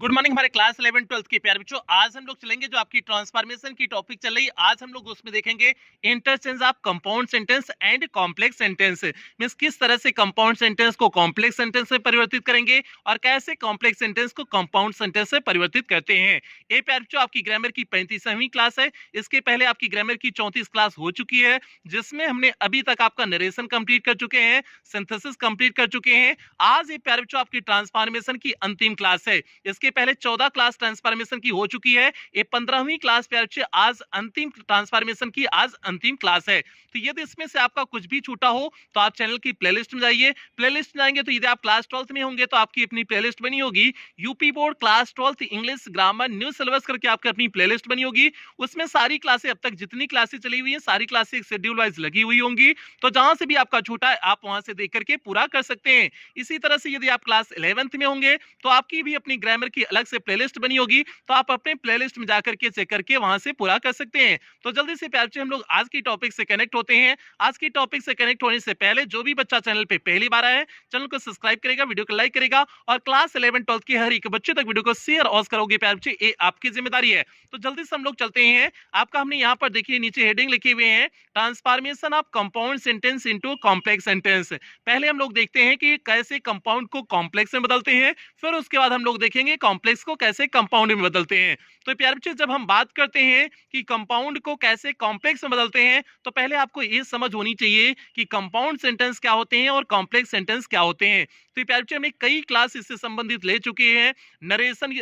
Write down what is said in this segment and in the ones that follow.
Good morning हमारे class 11 12 के प्यारे बच्चों। आज हम लोग चलेंगे जो आपकी ट्रांसफॉर्मेशन की टॉपिक चल रही है। आज हम लोग उसमें देखेंगे interchange of compound sentence and complex sentence. Means किस तरह से कंपाउंड सेंटेंस को कॉम्प्लेक्स सेंटेंस में परिवर्तित करेंगे और कैसे कॉम्प्लेक्स सेंटेंस को कंपाउंड सेंटेंस में परिवर्तित करते हैं। ये प्यारे बच्चों आपकी ग्रामर की 35वीं क्लास है। इसके पहले आपकी ग्रामर की 34 क्लास हो चुकी है, जिसमें हमने अभी तक आपका नरेशन कंप्लीट कर चुके हैं, सिंथेसिस कंप्लीट कर चुके हैं। आज ये प्यारे बच्चों आपकी ट्रांसफॉर्मेशन की अंतिम क्लास है। इसके पहले 14 क्लास ट्रांसफॉर्मेशन की हो चुकी है। ये 15वीं क्लास पे आज अंतिम ट्रांसफॉर्मेशन की आज अंतिम क्लास है। तो यदि इसमें से आपका कुछ भी छूटा हो तो आप चैनल की प्लेलिस्ट में जाइए। प्लेलिस्ट में जाएंगे तो यदि आप क्लास 12th में होंगे तो आपकी अपनी प्लेलिस्ट बनी होगी, UP board class 12th English grammar new syllabus करके आपकी अपनी प्लेलिस्ट बनी होगी। उसमें सारी क्लासें अब तक जितनी क्लासेस चली हुई है सारी क्लासें शेड्यूल वाइज लगी हुई होंगी। तो जहां से भी आपका छूटा है आप वहां से देख करके पूरा कर सकते हैं। इसी तरह से यदि आप क्लास 11th में होंगे तो आपकी भी अपनी ग्रामर की अलग से प्लेलिस्ट बनी होगी, तो आप अपने प्लेलिस्ट में जाकर के चेक करके वहां से पूरा कर सकते हैं। तो जल्दी से प्यार से हम लोग आज की टॉपिक से कनेक्ट होते हैं। आज की टॉपिक से कनेक्ट होने से पहले जो भी बच्चा चैनल पे पहली बार आया है चैनल को सब्सक्राइब करेगा, वीडियो को लाइक करेगा और क्लास 11 12 के हर एक बच्चे तक वीडियो को शेयर और करोगे प्यार बच्चे, ये आपकी जिम्मेदारी है। तो जल्दी से हम लोग चलते हैं। आपका हमने यहाँ पर देखिए नीचे हेडिंग लिखे हुए हैं, transformation of compound sentence into complex sentence. पहले हम लोग देखते हैं कि कैसे कंपाउंड को कॉम्प्लेक्स में बदलते हैं, फिर उसके बाद हम लोग देखेंगे कॉम्प्लेक्स को कैसे कंपाउंड में बदलते हैं। तो प्यारे बच्चे जब हम बात करते हैं कि कंपाउंड को कैसे कॉम्प्लेक्स में बदलते हैं तो पहले आपको ये समझ होनी चाहिए कि कंपाउंड सेंटेंस क्या होते हैं और कॉम्प्लेक्स सेंटेंस क्या होते हैं। तो प्यारे बच्चे हमने कई क्लास इससे संबंधित ले चुके हैं। नरेशन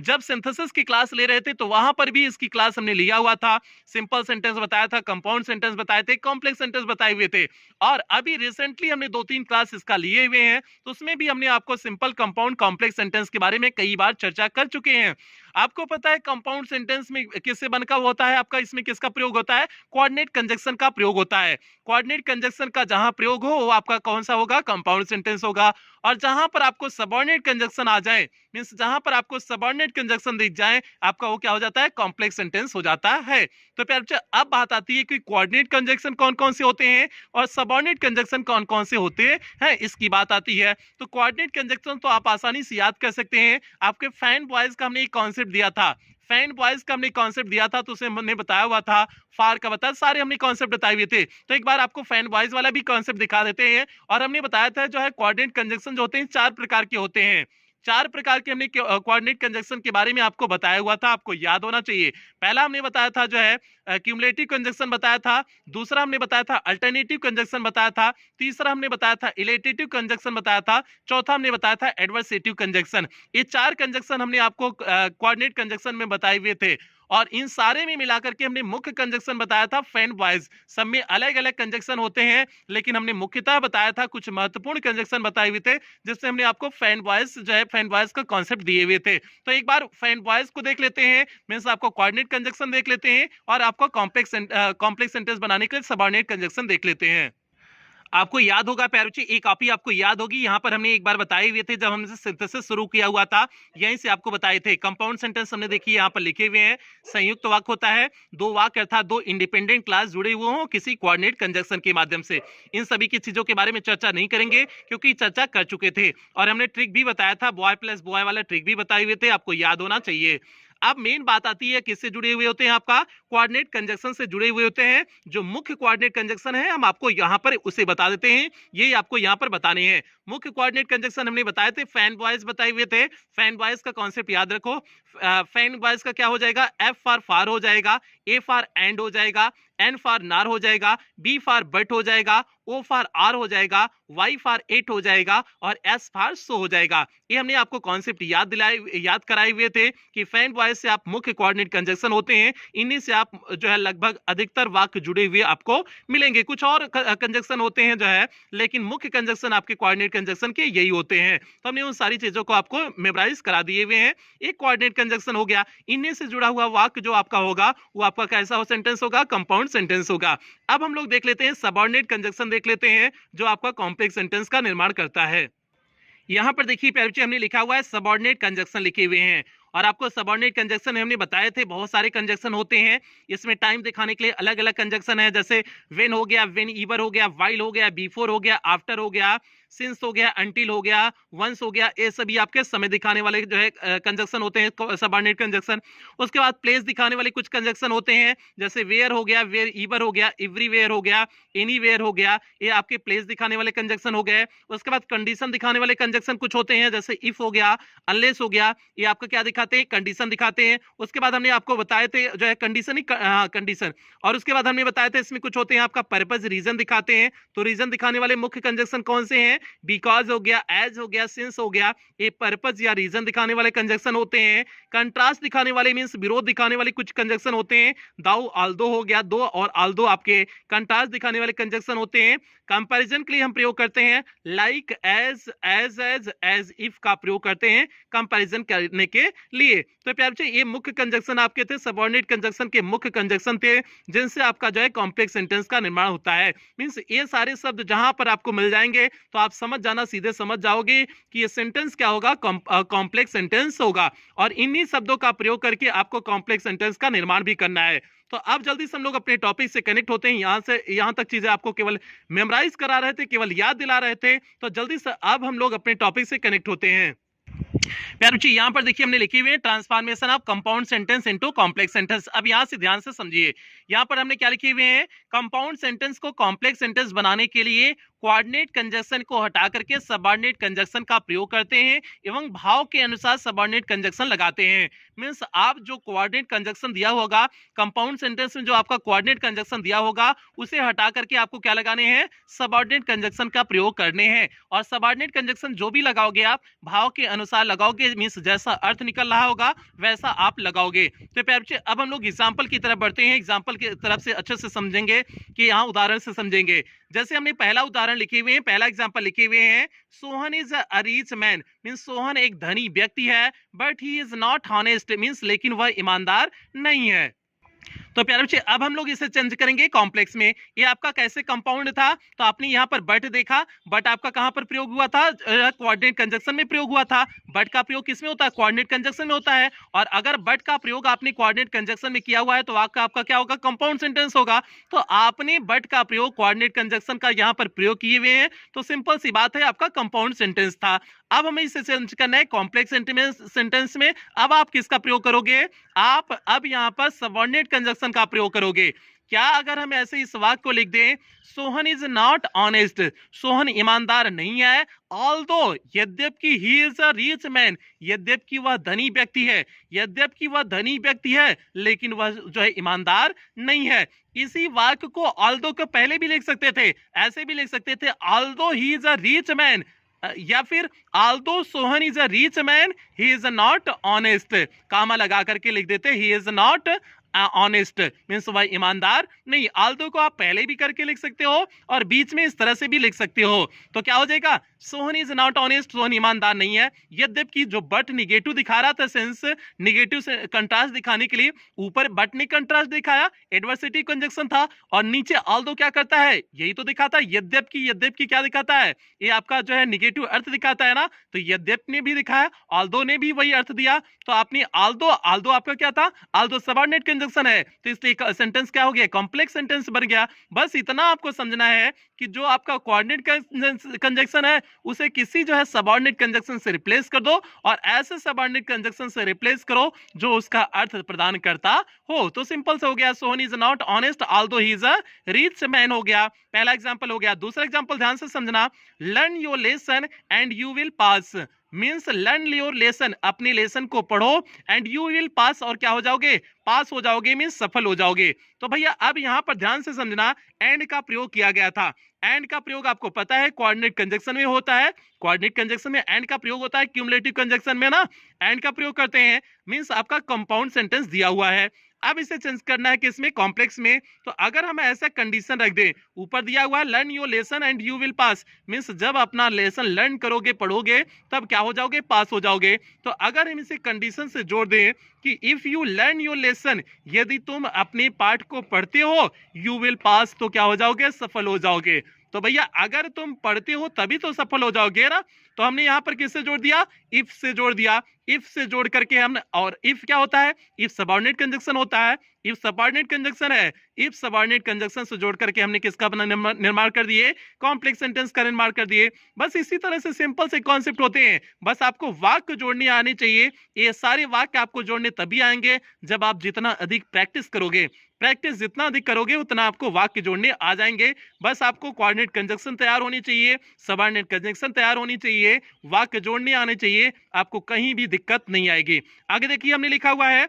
जब सिंथेसिस की क्लास ले रहे थे तो वहां पर भी इसकी क्लास हमने लिया हुआ था। सिंपल सेंटेंस बताया था, कंपाउंड सेंटेंस बताए थे, कॉम्प्लेक्स सेंटेंस बताए हुए थे। और अभी रिसेंटली हमने 2-3 क्लास इसका लिए हुए हैं, तो उसमें भी हमने आपको सिंपल, कंपाउंड, कॉम्प्लेक्स सेंटेंस के बारे में कई बार चर्चा कर चुके हैं। आपको पता है कंपाउंड सेंटेंस में किससे बनकर होता है, आपका इसमें किसका प्रयोग होता है, कोऑर्डिनेट कंजंक्शन का प्रयोग होता है। कोऑर्डिनेट कंजंक्शन का जहां प्रयोग हो वो आपका कौन सा होगा, कंपाउंड सेंटेंस होगा। और जहां पर आपको सबऑर्डिनेट कंजंक्शन आ जाए, मींस जहां पर आपको सबऑर्डिनेट कंजंक्शन दिख जाए, आपका वो क्या हो जाता है, कॉम्प्लेक्स सेंटेंस हो जाता है। तो प्यारे बच्चे अब बात आती है कि कोऑर्डिनेट कंजंक्शन कौन कौन से होते हैं और सबऑर्डिनेट कंजंक्शन कौन कौन से होते हैं, इसकी बात आती है। तो कोऑर्डिनेट कंजंक्शन तो आप आसानी से याद कर सकते हैं। आपके फैन बॉयज का हमने एक कॉन्सेप्ट दिया था, फैन बॉयज का हमने कॉन्सेप्ट दिया था, तो उसे हमने बताया हुआ था, फार का बताया, सारे हमने कॉन्सेप्ट बताए हुए थे। तो एक बार आपको फैन बॉयज वाला भी कॉन्सेप्ट दिखा देते हैं। और हमने बताया था जो है कोऑर्डिनेट कंजंक्शन जो होते हैं 4 प्रकार के होते हैं। 4 प्रकार के हमने कोऑर्डिनेट कंजंक्शन के बारे में आपको बताया हुआ था, आपको याद होना चाहिए। पहला हमने बताया था जो है क्यूमुलेटिव कंजंक्शन बताया था, दूसरा हमने बताया था अल्टरनेटिव कंजंक्शन बताया था, तीसरा हमने बताया था इलेटेटिव कंजंक्शन बताया था, चौथा हमने बताया था एडवर्सेटिव कंजंक्शन। ये 4 कंजंक्शन हमने आपको कोऑर्डिनेट कंजंक्शन में बताए हुए थे। और इन सारे में मिलाकर के हमने मुख्य कंजंक्शन बताया था फैन बॉयज। सब में अलग अलग कंजंक्शन होते हैं, लेकिन हमने मुख्यतः बताया था, कुछ महत्वपूर्ण कंजंक्शन बताए हुए थे जिससे हमने आपको फैन बॉयज जो है फैन बॉयज का कॉन्सेप्ट दिए हुए थे। तो एक बार फैन बॉयज को देख लेते हैं, मींस आपको कोऑर्डिनेट कंजंक्शन देख लेते हैं और आपको कॉम्प्लेक्स सेंटेंस बनाने के लिए सबऑर्डिनेट कंजंक्शन देख लेते हैं। आपको याद होगा प्यारे बच्चे, एक कॉपी आपको याद होगी, यहाँ पर हमने एक बार बताए हुए थे जब हमने सिंथेसिस शुरू किया हुआ था, यहीं से आपको बताए थे। कंपाउंड सेंटेंस हमने देखिए यहाँ पर लिखे हुए हैं, संयुक्त वाक्य होता है, 2 वाक्य अर्थात 2 इंडिपेंडेंट क्लास जुड़े हुए हों किसी कोऑर्डिनेट कंजंक्शन के माध्यम से। इन सभी की चीजों के बारे में चर्चा नहीं करेंगे क्योंकि चर्चा कर चुके थे। और हमने ट्रिक भी बताया था, बॉय प्लस बॉय वाला ट्रिक भी बताए हुए थे, आपको याद होना चाहिए। अब मेन बात आती है किससे जुड़े हुए होते हैं, आपका कोऑर्डिनेट कंजंक्शन से जुड़े हुए होते हैं। जो मुख्य कोऑर्डिनेट कंजंक्शन है हम आपको यहाँ पर उसे बता देते हैं, ये आपको यहाँ पर बताने हैं। मुख्य कोऑर्डिनेट कंजंक्शन हमने बताए थे, फैन बॉयज बताए हुए थे। फैन बॉयज का कॉन्सेप्ट याद रखो, फैन बॉयज का क्या हो जाएगा, एफ फॉर फार हो जाएगा, ए फॉर एंड हो जाएगा, एन फॉर नार हो जाएगा, बी फॉर बट हो जाएगा, ओ फॉर आर हो जाएगा, वाई फॉर एट हो जाएगा और एस फॉर सो हो जाएगा। ये हमने आपको कॉन्सेप्ट याद कराए हुए थे कि फैन बॉयज से आप मुख्य कोऑर्डिनेट कंजंक्शन होते हैं, इन्हीं से आप जो है लगभग अधिकतर वाक्य जुड़े हुए आपको मिलेंगे। कुछ और कंजंक्शन होते हैं जो है, लेकिन मुख्य कंजंक्शन आपके कोऑर्डिनेट कंजंक्शन के यही होते हैं। तो हमने उन सारी चीजों को आपको मेमोराइज करा दिए हुए हैं। एक कोऑर्डिनेट कंजंक्शन हो गया, इन्हीं से जुड़ा हुआ वाक्य जो आपका होगा वो आपका कैसा सेंटेंस होगा, कंपाउंड सेंटेंस होगा। अब हम लोग देख लेते हैं सबऑर्डिनेट कंजंक्शन देख लेते हैं जो आपका कॉम्प्लेक्स सेंटेंस का निर्माण करता है। यहां पर देखिए प्यारे बच्चे हमने लिखा हुआ है सबऑर्डिनेट कंजंक्शन लिखे हुए हैं। और आपको सबऑर्डिनेट कंजक्शन में हमने बताए थे बहुत सारे कंजक्शन होते हैं, इसमें टाइम दिखाने के लिए अलग अलग कंजक्शन है, जैसे व्हेन हो गया, व्हेन ईवर हो गया, व्हाइल हो गया, बिफोर हो गया, आफ्टर हो गया, सिंस हो गया, अंटिल हो गया, वंस हो गया। ये सभी आपके समय दिखाने वाले जो है कंजक्शन होते हैं, सबऑर्डिनेट कंजक्शन। उसके बाद प्लेस दिखाने वाले कुछ कंजक्शन होते हैं, जैसे वेयर हो गया, वेयर ईवर हो गया, एवरीवेयर हो गया, एनीवेयर हो गया, ये आपके प्लेस दिखाने वाले कंजक्शन हो गए। उसके बाद कंडीशन दिखाने वाले कंजक्शन कुछ होते हैं, जैसे इफ हो गया, अनलेस हो गया, ये आपका क्या दिखाते हैं, कंडीशन दिखाते हैं। उसके बाद हमने आपको बताए थे जो है कंडीशन ही कंडीशन, और उसके बाद हमने बताया था इसमें कुछ होते हैं आपका पर्पस, रीजन दिखाते हैं। तो रीजन दिखाने वाले मुख्य कंजक्शन कौन से हैं, बिकॉज हो गया, एज हो गया, सिंस हो गया, ये पर्पस या रीजन दिखाने वाले कंजक्शन होते हैं। कंट्रास्ट दिखाने वाले मींस विरोध दिखाने वाले कुछ कंजक्शन होते हैं, दाउ आल्दो हो गया, दो और आल्दो आपके कंट्रास्ट दिखाने वाले कंजक्शन होते हैं। कंपैरिजन के लिए हम प्रयोग करते हैं लाइक, एज, एज इफ का प्रयोग करते हैं कंपैरिजन करने के लिए। तो प्यारे बच्चे ये मुख्य कंजक्शन आपके थे, सबऑर्डिनेट कंजक्शन के मुख्य कंजक्शन थे, जिनसे आपका जो है कॉम्प्लेक्स सेंटेंस का निर्माण होता है। मींस ये सारे शब्द जहां पर आपको मिल जाएंगे तो आप समझ जाना, सीधे समझ जाओगे कि ये सेंटेंस क्या होगा, कॉम्प्लेक्स सेंटेंस होगा, और इन्हीं शब्दों का प्रयोग करके आपको कॉम्प्लेक्स सेंटेंस का निर्माण भी करना है। तो अब जल्दी से हम लोग अपने टॉपिक से कनेक्ट होते हैं। यहां तक चीजें आपको केवल मेमोराइज करा रहे थे, केवल याद दिला रहे थे, तो जल्दी से अब हम लोग अपने टॉपिक से कनेक्ट होते हैं। प्यारे बच्चे यहाँ पर देखिए हमने लिखी हुई है transformation of compound sentence into complex sentence. अब यहाँ से ध्यान से समझिए, यहाँ पर हमने क्या लिखे हुए हैं, कंपाउंड सेंटेंस को कॉम्प्लेक्स सेंटेंस बनाने के लिए कोऑर्डिनेट कंजक्शन को हटा करके सबऑर्डिनेट कंजक्शन का प्रयोग करते हैं एवं भाव के अनुसार सबऑर्डिनेट कंजक्शन लगाते हैं। मींस आप जो कोऑर्डिनेट कंजक्शन दिया होगा कंपाउंड सेंटेंस में, जो आपका कोऑर्डिनेट कंजक्शन दिया होगा उसे हटा करके आपको क्या लगाने हैं, सबऑर्डिनेट कंजक्शन का प्रयोग करने हैं। और सबऑर्डिनेट कंजक्शन जो भी लगाओगे आप भाव के अनुसार लगाओगे, मींस जैसा अर्थ निकल रहा होगा वैसा आप लगाओगे। तो प्यारे बच्चे अब हम लोग एग्जाम्पल की तरफ बढ़ते हैं, एग्जाम्पल की तरफ से अच्छे से समझेंगे कि यहाँ उदाहरण से समझेंगे। जैसे हमने पहला उदाहरण लिखे हुए हैं, पहला एग्जांपल लिखे हुए हैं, Sohan is a rich man, means Sohan एक धनी व्यक्ति है, but he is not honest, means लेकिन वह ईमानदार नहीं है। तो प्यारे बच्चे अब हम लोग इसे चेंज करेंगे कॉम्प्लेक्स में। ये आपका कैसे कंपाउंड था, तो आपने यहाँ पर बट देखा, बट आपका कहां पर प्रयोग हुआ था, कोऑर्डिनेट कंजक्शन में प्रयोग हुआ था। बट का प्रयोग किसमें होता है, कोऑर्डिनेट कंजक्शन में होता है। और अगर बट का प्रयोग आपने कोऑर्डिनेट कंजक्शन में किया हुआ है तो आपका क्या होगा, कंपाउंड सेंटेंस होगा। तो आपने बट का प्रयोग कोऑर्डिनेट कंजक्शन का यहाँ पर प्रयोग किए हुए हैं, तो सिंपल सी बात है आपका कंपाउंड सेंटेंस था। अब हमें इसे चेंज करना है कॉम्प्लेक्स सेंटेंस में। अब आप किसका प्रयोग करोगे, आप अब यहाँ पर सबऑर्डिनेट कंजक्शन का प्रयोग करोगे। क्या अगर हम ऐसे इस वाक्य को लिख दें, Sohan is not honest, Sohan ईमानदार नहीं है, ऑल्दो यद्यपि ही इज अ रिच मैन, यद्यपि वह धनी व्यक्ति है, यद्यपि वह धनी व्यक्ति है लेकिन वह जो है ईमानदार नहीं है। इसी वाक्य को ऑल्दो के पहले भी लिख सकते थे, ऐसे भी लिख सकते थे, although he is a rich man, या फिर although Sohan is a rich man he is not honest, comma लगा करके लिख देते he is not honest, means वह ईमानदार नहीं। ऑल्दो को आप पहले भी करके लिख सकते हो और बीच में इस तरह से भी लिख सकते हो। तो क्या हो जाएगा, Sohan is not honest, Sohan ईमानदार नहीं है। यद्यपि जो बट निगेटिव दिखा रहा था, सेंस निगेटिव से कंट्रास्ट दिखाने के लिए ऊपर बट ने कंट्रास्ट दिखाया, एडवर्सिटी कंजक्शन था, और नीचे ऑल्दो क्या करता है, यही तो दिखाता है। यद्यपि क्या दिखाता है, ये आपका जो है निगेटिव अर्थ दिखाता है ना, तो यद्यपि ने भी दिखाया, ऑल्दो ने भी वही अर्थ दिया। तो आपने ऑल्दो आपका क्या था, ऑल्दो सबऑर्डिनेट कंजक्शन है, तो इसलिए सेंटेंस क्या हो गया, कॉम्प्लेक्स सेंटेंस बन गया। बस इतना आपको समझना है कि जो आपका कोऑर्डिनेट कंजक्शन है उसे किसी जो है सबऑर्डिनेट कंजक्शन से रिप्लेस कर दो, और ऐसे सबऑर्डिनेट कंजक्शन से रिप्लेस करो जो उसका अर्थ प्रदान करता हो। तो सिंपल से हो गया, Sohan is not honest although he is a rich man हो गया, पहला एग्जांपल हो गया। दूसरा एग्जांपल ध्यान से समझना, learn your lesson and you will pass, means learn your lesson, अपने लेसन को पढ़ो, एंड यू विल पास, और क्या हो जाओगे, पास हो जाओगे, मीन्स सफल हो जाओगे। तो भैया अब यहां पर ध्यान से समझना, एंड का प्रयोग किया गया था। एंड का प्रयोग आपको पता है कोऑर्डिनेट कंजक्शन में होता है, कोऑर्डिनेट कंजक्शन में एंड का प्रयोग होता है, क्यूमुलेटिव कंजक्शन में ना एंड का प्रयोग करते हैं, मीन्स आपका कंपाउंड सेंटेंस दिया हुआ है। अब इसे चेंज करना है किसमें, कॉम्प्लेक्स में। तो अगर हम ऐसा कंडीशन रख दें, ऊपर दिया हुआ है learn your lesson and you will pass, means जब अपना लेसन लर्न करोगे, पढ़ोगे, तब क्या हो जाओगे, पास हो जाओगे। तो अगर हम इसे कंडीशन से जोड़ दें कि if you learn your lesson, यदि तुम अपने पाठ को पढ़ते हो, यू विल पास, तो क्या हो जाओगे, सफल हो जाओगे। तो तो भैया अगर तुम पढ़ते हो तभी तो सफल हो जाओगे ना। तो हमने यहाँ पर किससे जोड़ दिया, इफ से जोड़ दिया। इफ से जोड़ करके हमने, और इफ क्या होता है, इफ सबऑर्डिनेट कंजंक्शन होता है, इफ सबऑर्डिनेट कंजंक्शन है। इफ सबऑर्डिनेट कंजंक्शन से जोड़ करके हमने किसका निर्माण कर दिए, कॉम्प्लेक्स सेंटेंस का निर्माण कर दिए। बस इसी तरह से सिंपल से कॉन्सेप्ट होते हैं, बस आपको वाक्य जोड़ने आने चाहिए। ये सारे वाक्य आपको जोड़ने तभी आएंगे जब आप जितना अधिक प्रैक्टिस करोगे। प्रैक्टिस जितना अधिक करोगे उतना आपको वाक्य जोड़ने आ जाएंगे। बस आपको कोऑर्डिनेट कंजंक्शन तैयार होनी चाहिए, सबऑर्डिनेट कंजंक्शन तैयार होनी चाहिए, वाक्य जोड़ने आने चाहिए, आपको कहीं भी दिक्कत नहीं आएगी। आगे देखिए हमने लिखा हुआ है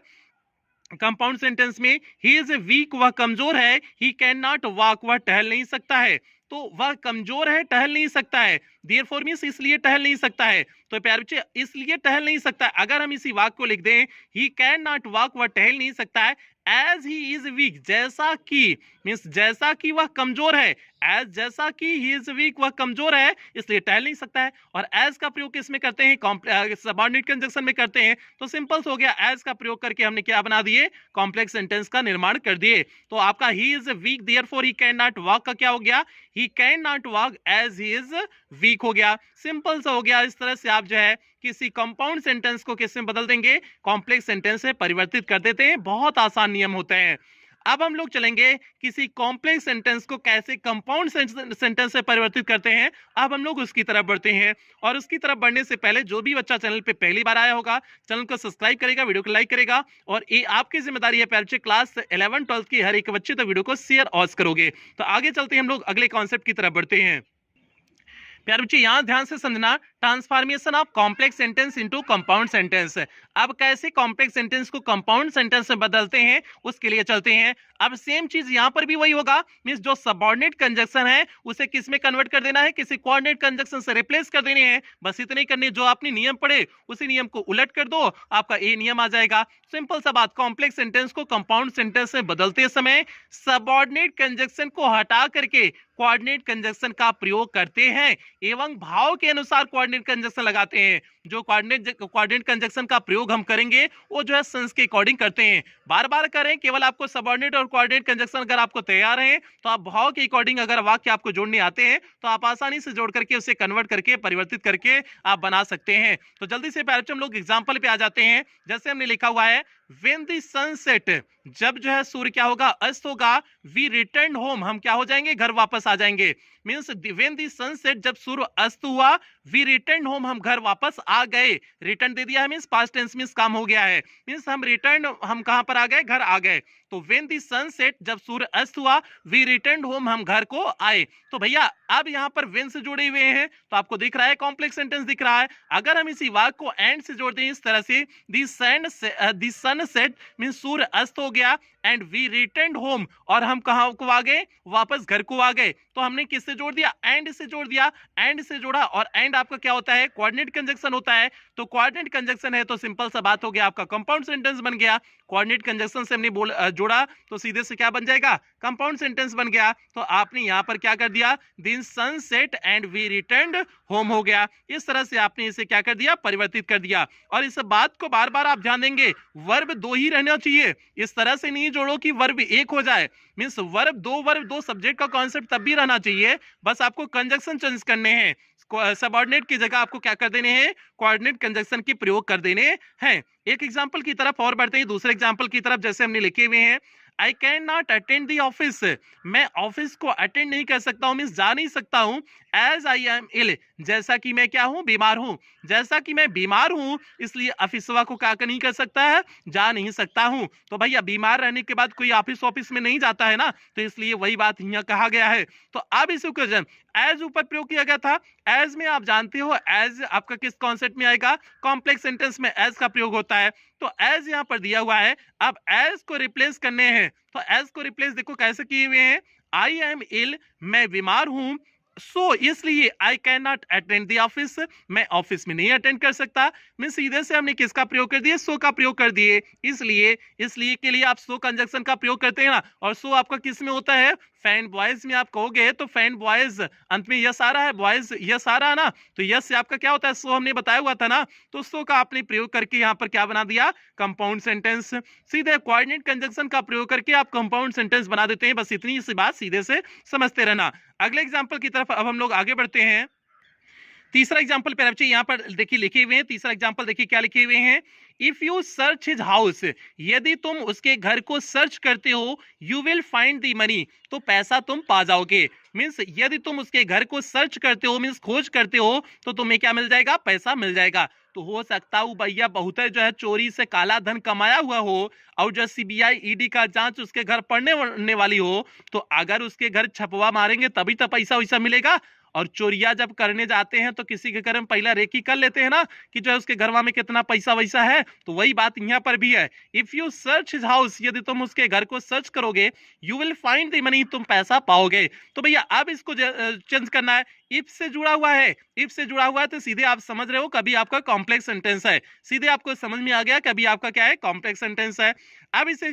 कंपाउंड सेंटेंस में, ही इज वीक, वह कमजोर है, ही कैन नॉट वॉक, वह टहल नहीं सकता है। तो वह कमजोर है, टहल नहीं सकता है, देयरफॉर मींस इसलिए टहल नहीं सकता है। तो प्यारे बच्चे इसलिए टहल नहीं सकता है, अगर हम इसी वाक्य को लिख दें, ही कैन नॉट वॉक, वह टहल नहीं सकता है, एज ही इज वीक, जैसा कि मींस जैसा कि वह कमजोर है, एज जैसा कि ही इज वीक, वह कमजोर है इसलिए टहल नहीं सकता है। और एज का प्रयोग किसमें करते हैं, सबऑर्डिनेट कंजंक्शन में करते हैं। तो सिंपल हो गया, एज का प्रयोग करके हमने क्या बना दिए, कॉम्प्लेक्स सेंटेंस का निर्माण कर दिए। तो आपका he is weak therefore he can not walk का क्या हो गया, he can not walk as he is weak हो गया। सिंपल सा हो गया। इस तरह से आप जो है किसी कंपाउंड सेंटेंस को किसमें बदल देंगे, कॉम्प्लेक्स सेंटेंस से परिवर्तित कर देते हैं। बहुत आसान नियम होते हैं। अब हम लोग चलेंगे किसी कॉम्प्लेक्स सेंटेंस को कैसे कंपाउंड सेंटेंस से परिवर्तित करते हैं। अब हम लोग उसकी तरफ बढ़ते हैं, और उसकी तरफ बढ़ने से पहले जो भी बच्चा चैनल पे पहली बार आया होगा, चैनल को सब्सक्राइब करेगा, वीडियो को लाइक करेगा, और ये आपकी जिम्मेदारी है प्यारे बच्चे, क्लास 11 12 की हर एक बच्चे तो वीडियो को शेयर और करोगे। तो आगे चलते हैं, हम लोग अगले कॉन्सेप्ट की तरफ बढ़ते हैं। प्यारे बच्चे यहां ध्यान से समझना, transformation of complex sentence into compound sentence. अब कैसे कॉम्प्लेक्स सेंटेंस को कंपाउंड सेंटेंस में बदलते हैं उसके लिए चलते हैं। अब सेम चीज यहां पर भी वही होगा, मींस जो सबऑर्डिनेट कंजंक्शन है उसे किस में कन्वर्ट कर देना है, किसी कोऑर्डिनेट कंजंक्शन से रिप्लेस कर देने हैं। बस इतने ही करने, जो आपने नियम पढ़े उसी नियम को उलट कर दो, आपका ए नियम आ जाएगा। सिंपल सा बात, कॉम्प्लेक्स सेंटेंस को कंपाउंड सेंटेंस में बदलते समय सबऑर्डिनेट कंजंक्शन को हटा करके कोऑर्डिनेट कंजंक्शन का प्रयोग करते हैं, एवं भाव के अनुसार कोऑर्डिनेट कंजंक्शन लगाते हैं। जो कोऑर्डिनेट कंजंक्शन का प्रयोग हम करेंगे वो जो है सेंस के अकॉर्डिंग करते हैं। बार बार करें, केवल आपको सबऑर्डिनेट और कोऑर्डिनेट कंजंक्शन अगर आपको तैयार है तो आप भाव के अकॉर्डिंग अगर वाक्य आपको जोड़ने आते हैं तो आप आसानी से जोड़ करके उसे कन्वर्ट करके परिवर्तित करके आप बना सकते हैं। तो जल्दी से पहले हम लोग एग्जांपल पे आ जाते हैं। जैसे हमने लिखा हुआ है, व्हेन द सन सेट, जब जो है सूर्य क्या होगा, अस्त होगा, वी रिटर्न होम, हम क्या हो जाएंगे, घर वापस आ जाएंगे। Means when the sun set, जब सूर्य अस्त हुआ, वी रिटर्न होम, हम घर वापस आ गए। रिटर्न दे दिया है, मींस पास्ट टेंस मींस काम हो गया है, मींस हम रिटर्न, हम कहां पर आ गए, घर आ गए। तो व्हेन द सन सेट, जब सूर्य अस्त हुआ, वी रिटर्न होम, हम घर को आए। तो भैया अब यहां पर व्हेन से जुड़े हुए हैं तो आपको दिख रहा है कॉम्प्लेक्स सेंटेंस दिख रहा है। अगर हम इसी वाक्य को एंड से जोड़ दें इस तरह से, द सन सेट मींस सूर्य अस्त हो गया, एंड वी रिटर्न होम, और हम कहां को आ गए, वापस घर को आ गए। तो हमने किससे जोड़ दिया, एंड से जोड़ दिया, एंड से जोड़ा, और एंड आपका क्या होता है, कोऑर्डिनेट कंजंक्शन होता है। तो कोऑर्डिनेट कंजंक्शन है तो सिंपल सा बात हो गया, आपका कंपाउंड सेंटेंस बन गया। कोऑर्डिनेट कंजंक्शन से हमने जोड़ा तो सीधे से क्या बन जाएगा, कंपाउंड सेंटेंस बन गया। तो आपने यहां पर क्या कर दिया, दिन sun set and we returned home हो गया। इस तरह से आपने इसे क्या कर दिया, परिवर्तित कर दिया। और इस बात को बार बार आप ध्यान देंगे, वर्ब दो ही रहना चाहिए, इस तरह से नहीं जोड़ो कि वर्ब एक हो जाए। मींस वर्ब दो सब्जेक्ट का कॉन्सेप्ट तब भी रहना चाहिए, बस आपको कंजंक्शन चेंज करने हैं। सबऑर्डिनेट की जगह आपको क्या कर देने हैं, कोऑर्डिनेट कंजंक्शन के प्रयोग कर देने हैं। एक एग्जांपल की तरफ और बढ़ते हैं, दूसरे एग्जांपल की तरफ। जैसे हमने लिखे हुए हैं, I can not attend the office, मैं ऑफिस को अटेंड नहीं कर सकता हूं, मींस जा नहीं सकता हूं। एज आई एम इल, जैसा कि मैं क्या हूं, बीमार हूं। जैसा कि मैं बीमार हूं इसलिए ऑफिसवा को क्या नहीं कर सकता है, जा नहीं सकता हूं। तो भैया बीमार रहने के बाद कोई ऑफिस में नहीं जाता है ना, तो इसलिए वही बात यहाँ कहा गया है। तो अब इस ओकेजन एज ऊपर प्रयोग किया गया था। एज में आप जानते हो, एज आपका किस कॉन्सेप्ट में आएगा, कॉम्प्लेक्स सेंटेंस में एज का प्रयोग होता है। तो एज यहाँ पर दिया हुआ है, अब एज को रिप्लेस करने हैं। तो एज को रिप्लेस देखो कैसे किए हुए हैं, आई एम इल, मैं बीमार हूं, सो इसलिए I can not attend the office, मैं ऑफिस में नहीं अटेंड कर सकता। मैं सीधे से हमने किसका प्रयोग कर दिया, सो का प्रयोग कर दिए। इसलिए के लिए आप सो कंजंक्शन का प्रयोग करते हैं ना, और सो आपका किस में होता है, फैन बॉयज में आप कहोगे तो फैन बॉयज अंत में यस आ रहा है, बॉयज यस आ रहा है ना, तो यस से आपका क्या होता है, सो हमने बताया हुआ था ना, तो सो का आपने प्रयोग करके यहाँ पर क्या बना दिया, कंपाउंड सेंटेंस। सीधे कोऑर्डिनेट कंजंक्शन का प्रयोग करके आप कंपाउंड सेंटेंस बना देते हैं, बस इतनी सी बात सीधे से समझते रहना। अगले एग्जाम्पल की तरफ अब हम लोग आगे बढ़ते हैं। तीसरा एग्जाम्पल पे बच्चे यहाँ पर देखिए लिखे हुए हैं, तीसरा एग्जाम्पल देखिए क्या लिखे हुए हैं, if you search his house, यदि तुम उसके घर को सर्च करते हो, you will find the money, तो पैसा तुम पा जाओगे। मीन्स यदि तुम उसके घर को सर्च करते हो, मीन्स खोज करते हो, तो तुम्हें क्या मिल जाएगा, पैसा मिल जाएगा। तो हो सकता है भैया बहुत जो है चोरी से काला धन कमाया हुआ हो, और जो सीबीआई ईडी का जांच उसके घर पड़ने वाली हो, तो अगर उसके घर छपवा मारेंगे तभी तो पैसा वैसा मिलेगा। और चोरिया जब करने जाते हैं तो किसी के घर में पहला रेकी कर लेते हैं ना कि जो है उसके घरवा में कितना पैसा वैसा है, तो वही बात यहाँ पर भी है। If you search his house, यदि तुम उसके घर को सर्च करोगे, you will find the money, तुम पैसा पाओगे। तो भैया अब इसको चेंज करना है, इफ से जुड़ा हुआ है, इफ से जुड़ा हुआ है तो सीधे आप समझ रहे हो कभी आपका कॉम्प्लेक्स सेंटेंस है, सीधे आपको समझ में आ गया कभी आपका क्या है, कॉम्प्लेक्स सेंटेंस है। अब इसे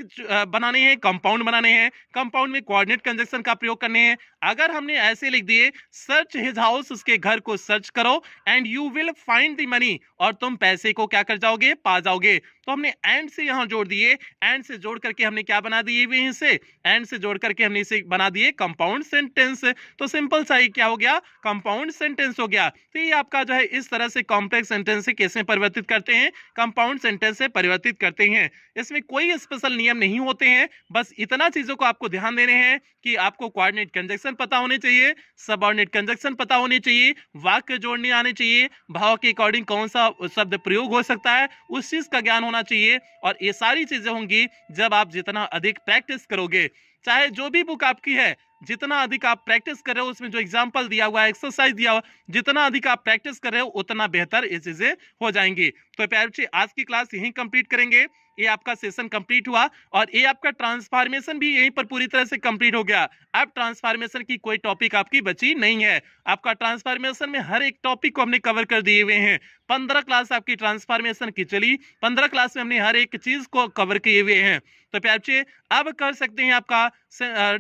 बनाने हैं, कंपाउंड बनाने हैं, कंपाउंड में कोऑर्डिनेट कंजंक्शन का प्रयोग करने हैं। अगर हमने ऐसे लिख दिए, सर्च हिज हाउस, उसके घर को सर्च करो, and you will find the money, और तुम पैसे को क्या कर जाओगे, पा जाओगे। तो हमने एंड से यहां जोड़ दिए, एंड से जोड़ करके हमने क्या बना दिए हुए इसे, एंड से जोड़ करके हमने इसे बना दिए कंपाउंड सेंटेंस। तो सिंपल सा ही क्या हो गया, कंपाउंड सेंटेंस हो गया। तो ये आपका जो है इस तरह से कॉम्प्लेक्स सेंटेंस से कैसे परिवर्तित करते हैं, कंपाउंड सेंटेंस से परिवर्तित करते हैं। इसमें कोई स्पेशल नियम नहीं होते हैं, बस इतना चीजों को आपको ध्यान देने हैं कि आपको कोऑर्डिनेट कंजंक्शन पता होने चाहिए, सबऑर्डिनेट कंजंक्शन पता होने चाहिए, वाक्य जोड़ने आने चाहिए, भाव के अकॉर्डिंग कौन सा शब्द प्रयोग हो सकता है उस चीज का ज्ञान होना चाहिए। और ये सारी चीजें होंगी जब आप जितना अधिक प्रैक्टिस करोगे, चाहे जो भी बुक आपकी है, जितना अधिक आप प्रैक्टिस कर रहे हो, उसमें जो एग्जांपल दिया हुआ है, एक्सरसाइज दिया हुआ, जितना अधिक आप प्रैक्टिस कर रहे हो उतना बेहतर ये चीजें हो जाएंगी। तो प्यारे बच्चे आज की क्लास यहीं कंप्लीट करेंगे, ये आपका सेशन कंप्लीट हुआ, और ये आपका ट्रांसफॉर्मेशन भी यहीं पर पूरी तरह से कंप्लीट हो गया। अब ट्रांसफॉर्मेशन की कोई टॉपिक आपकी बची नहीं है, आपका ट्रांसफॉर्मेशन में हर एक टॉपिक को हमने कवर कर दिए हुए हैं। 15 क्लास आपकी ट्रांसफॉर्मेशन की चली, 15 क्लास में हमने हर एक चीज को कवर किए हुए हैं। तो प्यारे बच्चे अब कर सकते हैं, आपका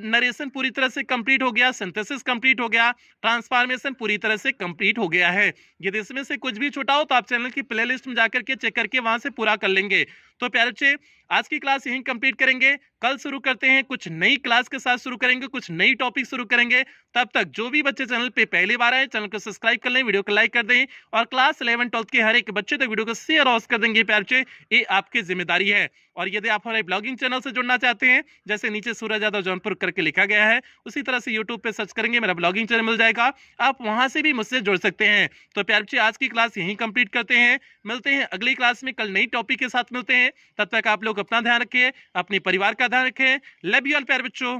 नरेशन पूरी तरह से कंप्लीट हो गया, सिंथेसिस कंप्लीट हो गया, ट्रांसफॉर्मेशन पूरी तरह से कंप्लीट हो गया है। यदि इसमें से कुछ भी छूटा हो तो आप चैनल की प्लेलिस्ट में जाकर के चेक करके वहां से पूरा कर लेंगे। तो प्यारे बच्चे आज की क्लास यहीं कंप्लीट करेंगे, कल शुरू करते हैं, कुछ नई क्लास के साथ शुरू करेंगे, कुछ नई टॉपिक शुरू करेंगे। तब तक जो भी बच्चे चैनल पे पहली बार आए, चैनल को सब्सक्राइब कर लें, वीडियो को लाइक कर दें, और क्लास 11 12 के हर एक बच्चे तक वीडियो को शेयर और कर देंगे प्यारे बच्चे, ये आपकी जिम्मेदारी है। और यदि आप हमारे ब्लॉगिंग चैनल से जुड़ना चाहते हैं, जैसे नीचे सूरज यादव जौनपुर करके लिखा गया है, उसी तरह से यूट्यूब पे सर्च करेंगे, मेरा ब्लॉगिंग चैनल मिल जाएगा, आप वहां से भी मुझसे जुड़ सकते हैं। तो प्यारे बच्चे आज की क्लास यहीं कंप्लीट करते हैं, मिलते हैं अगली क्लास में, कल नई टॉपिक के साथ मिलते हैं। तब तक आप लोग अपना ध्यान रखिए, अपने परिवार का ध्यान रखें। लव यू ऑल प्यारे बच्चों।